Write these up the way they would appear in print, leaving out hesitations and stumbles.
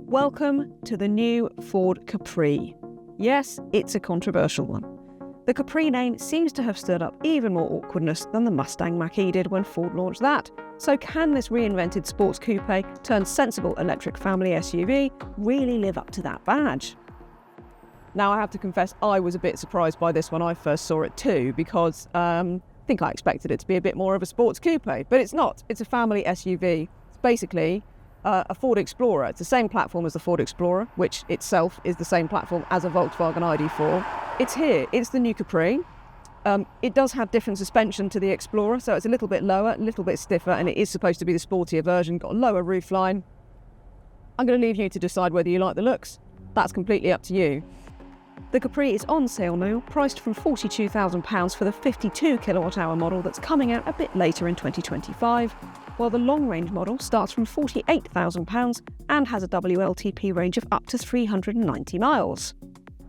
Welcome to the new Ford Capri. Yes, it's a controversial one. The Capri name seems to have stirred up even more awkwardness than the Mustang Mach-E did when Ford launched that. So can this reinvented sports coupe turned sensible electric family SUV really live up to that badge? Now I have to confess I was a bit surprised by this when I first saw it too, because I think I expected it to be a bit more of a sports coupe, but it's not. It's a family SUV. It's basically a Ford Explorer. It's the same platform as the Ford Explorer, which itself is the same platform as a Volkswagen ID.4. It's here. It's the new Capri. It does have different suspension to the Explorer, so it's a little bit lower, a little bit stiffer, and it is supposed to be the sportier version. Got a lower roofline. I'm going to leave you to decide whether you like the looks. That's completely up to you. The Capri is on sale now, priced from £42,000 for the 52 kilowatt-hour model that's coming out a bit later in 2025, while the long-range model starts from £48,000 and has a WLTP range of up to 390 miles.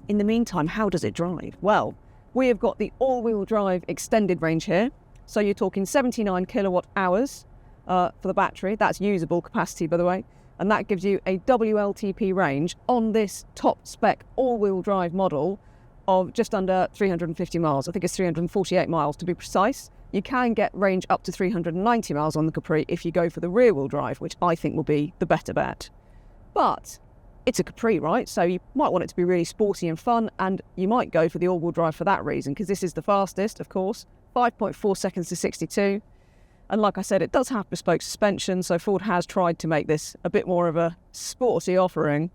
In the meantime, how does it drive? Well, we have got the all-wheel drive extended range here, so you're talking 79 kilowatt hours for the battery. That's usable capacity, by the way. And that gives you a WLTP range on this top spec all-wheel drive model of just under 350 miles. I think it's 348 miles to be precise. You can get range up to 390 miles on the Capri if you go for the rear-wheel drive, which I think will be the better bet. But it's a Capri, right? So you might want it to be really sporty and fun, and you might go for the all-wheel drive for that reason, because this is the fastest, of course, 5.4 seconds to 62. And like I said, it does have bespoke suspension, so Ford has tried to make this a bit more of a sporty offering.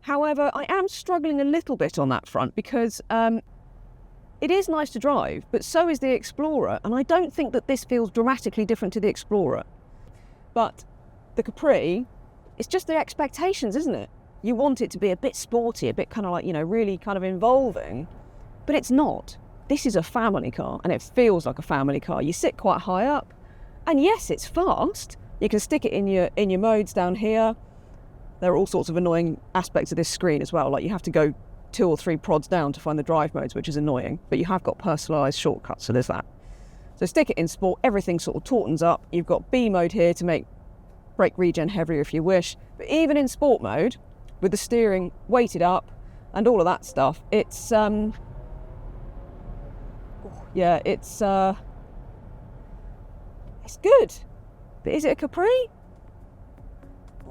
However, I am struggling a little bit on that front because it is nice to drive, but so is the Explorer, and I don't think that this feels dramatically different to the Explorer. But the Capri, it's just the expectations, isn't it? You want it to be a bit sporty, a bit kind of like, really kind of involving, but it's not. This is a family car, and it feels like a family car. You sit quite high up, and yes, it's fast. You can stick it in your modes down here. There are all sorts of annoying aspects of this screen as well, like you have to go 2 or 3 prods down to find the drive modes, which is annoying, but you have got personalised shortcuts, so there's that. So stick it in sport, everything sort of tautens up. You've got B mode here to make brake regen heavier if you wish, but even in sport mode, with the steering weighted up and all of that stuff, it's it's good. But is it a Capri?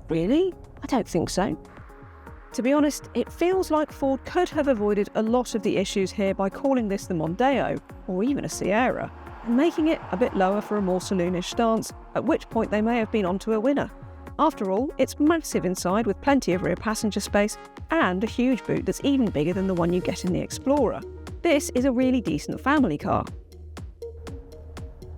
Really? I don't think so. To be honest, it feels like Ford could have avoided a lot of the issues here by calling this the Mondeo, or even a Sierra, and making it a bit lower for a more saloonish stance, at which point they may have been onto a winner. After all, it's massive inside with plenty of rear passenger space and a huge boot that's even bigger than the one you get in the Explorer. This is a really decent family car.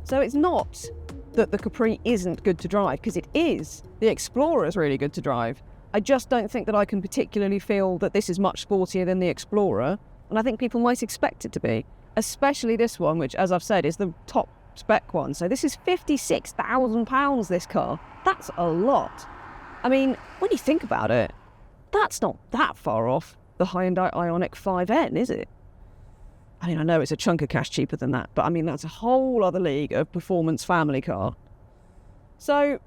So it's not that the Capri isn't good to drive, because it is. The Explorer is really good to drive. I just don't think that I can particularly feel that this is much sportier than the Explorer, and I think people might expect it to be, especially this one, which, as I've said, is the top spec one. So this is £56,000, this car. That's a lot. I mean, when you think about it, that's not that far off the Hyundai Ioniq 5N, is it? I mean, I know it's a chunk of cash cheaper than that, but I mean, that's a whole other league of performance family car. So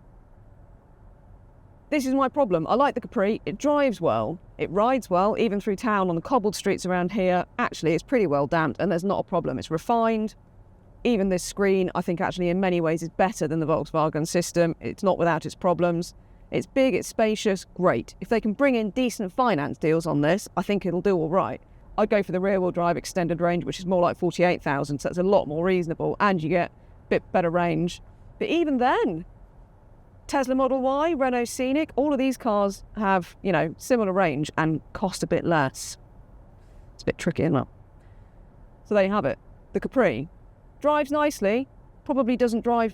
this is my problem. I like the Capri. It drives well. It rides well, even through town on the cobbled streets around here. Actually, it's pretty well damped, and there's not a problem. It's refined. Even this screen, I think, actually in many ways is better than the Volkswagen system. It's not without its problems. It's big, it's spacious, great. If they can bring in decent finance deals on this, I think it'll do all right. I'd go for the rear-wheel drive extended range, which is more like 48,000, so that's a lot more reasonable, and you get a bit better range. But even then, Tesla Model Y, Renault Scenic, all of these cars have, similar range and cost a bit less. It's a bit tricky, isn't it? So there you have it. The Capri drives nicely, probably doesn't drive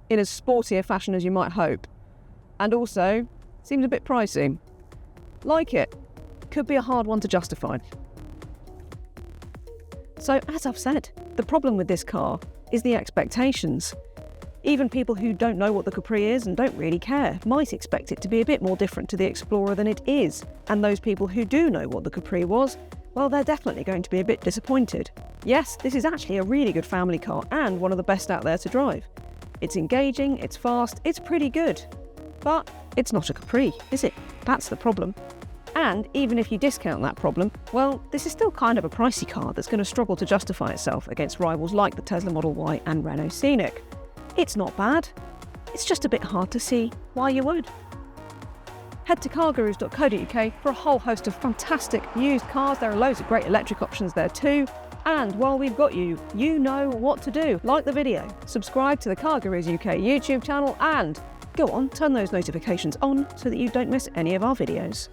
in as sporty a fashion as you might hope, and also seems a bit pricey. Like it. Could be a hard one to justify. So, as I've said, the problem with this car is the expectations. Even people who don't know what the Capri is and don't really care might expect it to be a bit more different to the Explorer than it is. And those people who do know what the Capri was, well, they're definitely going to be a bit disappointed. Yes, this is actually a really good family car and one of the best out there to drive. It's engaging, it's fast, it's pretty good. But it's not a Capri, is it? That's the problem. And even if you discount that problem, well, this is still kind of a pricey car that's going to struggle to justify itself against rivals like the Tesla Model Y and Renault Scenic. It's not bad. It's just a bit hard to see why you would. Head to cargurus.co.uk for a whole host of fantastic used cars. There are loads of great electric options there too. And while we've got you, you know what to do. Like the video, subscribe to the Car Gurus UK YouTube channel, and go on, turn those notifications on so that you don't miss any of our videos.